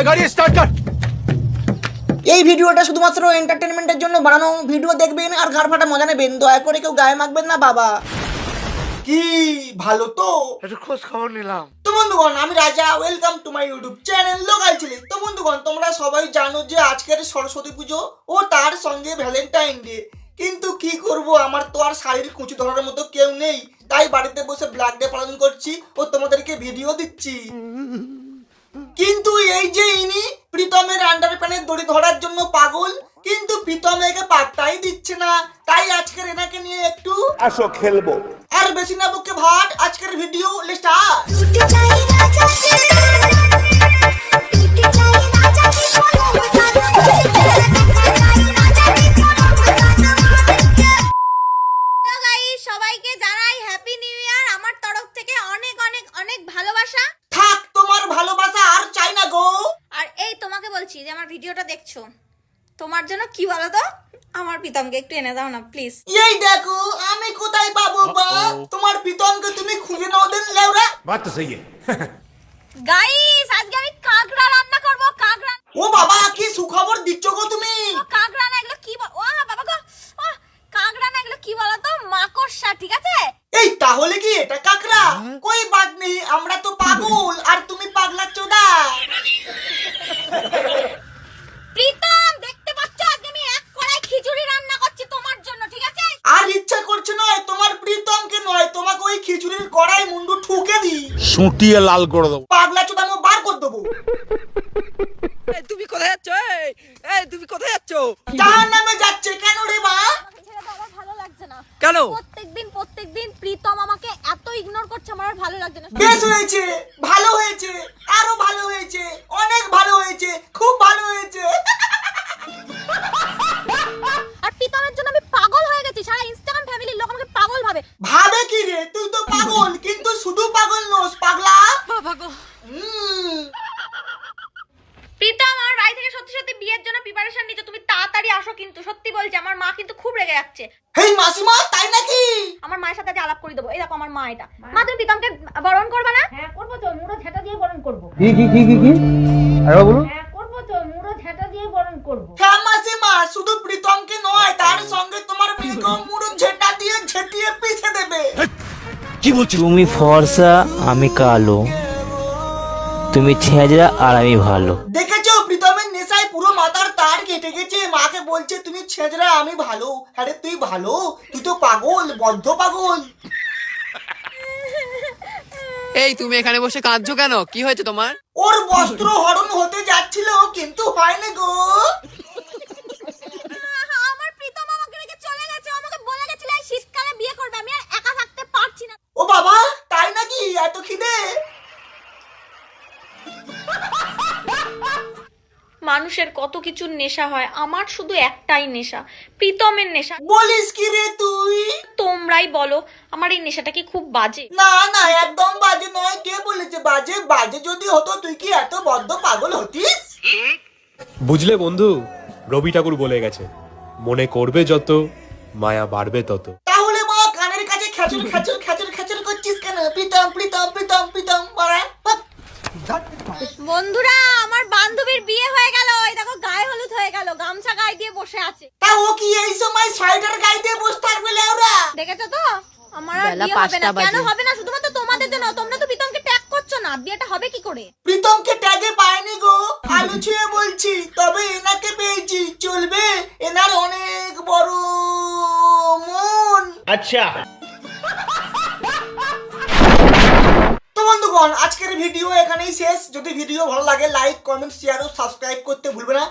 গাড়ি স্টার্ট কর। এই ভিডিওটা শুধুমাত্র এন্টারটেনমেন্টের জন্য বানানো। ভিডিও দেখবেন আর ঘাড় ফাটা মজা নেবেন, দয়া করে কেউ গায়ে মাখবেন না বাবা। কি ভালো তো একটু খোঁজ খবর নিলাম। তো বন্ধুগণ, আমি রাজা, welcome to my YouTube channel local ছেলে। তো বন্ধুগণ, তোমরা সবাই জানো যে আজকের সরস্বতী পুজো ও তার সঙ্গে ভ্যালেন্টাইন ডে। কিন্তু কি করব, আমার তো আর শাড়ির কুচি ধরার মতো কেউ নেই, তাই বাড়িতে বসে ব্ল্যাক ডে পালন করছি ও তোমাদেরকে ভিডিও দিচ্ছি। কিন্তু এই যে ইনি প্রীতমের আন্ডার প্যান্টের দড়ি ধরার জন্য পাগল, কিন্তু প্রীতম একে পাত্তাই দিচ্ছে না। তাই আজকের এনাকে নিয়ে একটু আসো খেলবো। আর বেশি না বকে ভাট, আজকের ভিডিও স্টার্ট। সবাইকে জানাই হ্যাপি নিউ ইয়ার আমার তরফ থেকে। অনেক অনেক অনেক ভালোবাসা। থাক, তোমার ভালোবাসা আর চাই না গো। আর এই তোমাকে বলছি যে আমার ভিডিওটা দেখছো, তোমার জন্য কি বলো তো, আমার প্রীতমকে একটু এনে দাও না প্লিজ। এই দেখো আমি কোথায় পাবো বা, তোমার প্রীতমকে তুমি খুঁজে নাও দেন লেওরা। বাত তো সহি গাইস, আজকে আমি কাঁকড়া রান্না করব। কাঁকড়া। ও বাবা, কি সুখবর দিচ্ছ গো তুমি। কাঁকড়া না এগুলো কি ও বাবা গো, কাঁকড়া না এগুলো কি বলো তো, মাকড়সা, ঠিক আছে? এই তাহলে কি এটা কাকড়া? কই বাত নেই, আমরা তো পাগল আর তুমি পাগলা চোদা। প্রীতম, দেখতে পাচ্ছ আজকে আমি এক কড়াই খিচুড়ি রান্না করছি তোমার জন্য, ঠিক আছে? আর ইচ্ছা করছে নয় তোমার প্রীতমকে নয়, তোমাকে ওই খিচুড়ির কড়াই মুন্ডু ঠুকে দি, সুটিয়ে লাল করে দেবো। পাগলা চোদা আমি বার করে দেবো। তুমি কোথায় যাচ্ছ? এই তুমি কোথায় যাচ্ছ? জাহান নামে যাচ্ছে কেন রে মা? ছেড়ে দাও, আমার ভালো লাগছে না। কেন? প্রত্যেকদিন প্রীতম আমাকে এত ইগনোর করছে, আমার আর ভালো লাগছে না। বেশ হয়েছে, ভালো হয়েছে, আরো ভালো হয়েছে, অনেক ভালো হয়েছে, খুব ভালো হয়েছে। আর প্রীতমের জন্য আমি পাগল হয়ে গেছি, সারা ইনস্টাগ্রাম ফ্যামিলির লোক আমাকে পাগল ভাবে। ভাবে কি রে, তুই তো পাগল, কিন্তু শুধু পাগল নোস পাগলা। বাবা গো, প্রীতম, আমার বাড়ি থেকে সত্যি সত্যি বিয়ের জন্য প্রিপারেশন নিতে, তুমি তাড়াতাড়ি আসো কিন্তু। সত্যি বলছি, আমার মা কিন্তু খুব রেগে যাচ্ছে। হেই মাসিমা, তাই নাকি? আমার মায়ের সাথে আজকে আলাপ করে দেবো। এই দেখো আমার মা, এটা মা, তুমি প্রীতমকে বরণ করবে না? হ্যাঁ করবো তো, মুড়ো ঝাঁটা দিয়ে বরণ করবো। কি আরে বলুন। হ্যাঁ করবো তো, মুড়ো ঝাঁটা দিয়ে বরণ করবো। হ্যাঁ মাসিমা, শুধু প্রীতমকে নয়, তার সঙ্গে তোমার মেয়েকেও মুড়ো ঝেঁটা দিয়ে ঝেঁটিয়ে পিষে দেবে। কি বলছিস? তুমি ফর্সা আমি কালো, তুমি ছেঁচড়া আর আমি ভালো। দেখেছো, প্রীতমের নেশায় পুরো মাথার তার কেটে গেছে। মাকে বলছে তুমি ছেঁচড়া আমি ভালো। আরে তুই ভালো, তুই তো পাগল, বদ্ধ পাগল। এই তুমি এখানে বসে কাঁদছো কেন? কি হয়েছে তোমার? ওর বস্ত্র হরণ হতে যাচ্ছিল, কিন্তু হয়নি গো। আমার প্রীতম আমাকে রেখে চলে গেছে। আমাকে বলে গেছিল এই শীতকালে বিয়ে করবে, আমি আর একা থাকতে পারছি না। ও বাবা, তাই নাকি? এত খিদে? মানুষের কত কিছুর নেশা হয়, আমার শুধু একটাই নেশা, প্রীতমের নেশা। বলিস কি রে তুই? তোমরাই বলো আমার এই নেশাটা কি খুব বাজে? না না, একদম বাজে নয়। কে বলেছে বাজে? বাজে যদি হতো তুই কি এত বদ্ধ পাগল হতিস? বুঝলে বন্ধু, রবি ঠাকুর বলে গেছে, মনে করবে যত মায়া বাড়বে তত। তাহলে মা কানের কাছে খেচুর খেচুর খেচুর খেচুর করছিস কেন? প্রীতম প্রীতম প্রীতম প্রীতম মারা। বন্ধুরা, আমার বান্ধবীর বিয়ে হয়ে গেল। এই দেখো গায়ে হলুদ হয়ে গেল, গামছা গায়ে দিয়ে বসে আছে। তা ও কি এই সময় সোয়েটার গায়ে দিয়ে বসে থাকবে লেওরা? দেখেছো তো, আমার আর বিয়ে হবে না। কেন হবে না? শুধুমাত্র তোমাদের জন্য। তোমরা তো প্রীতমকে ট্যাগ করছো না, বিয়েটা হবে কি করে? প্রীতমকে ট্যাগে পাইনি গো, আলু ছুঁয়ে বলছি। তবে এনাকে পেয়েছি, চলবে? এনার অনেক বড় মন। আচ্ছা, তো বন্ধুগণ, আজকের ভিডিও এখানেই শেষ। যদি ভিডিও ভালো লাগে লাইক, কমেন্ট, শেয়ার ও সাবস্ক্রাইব করতে ভুলবে না।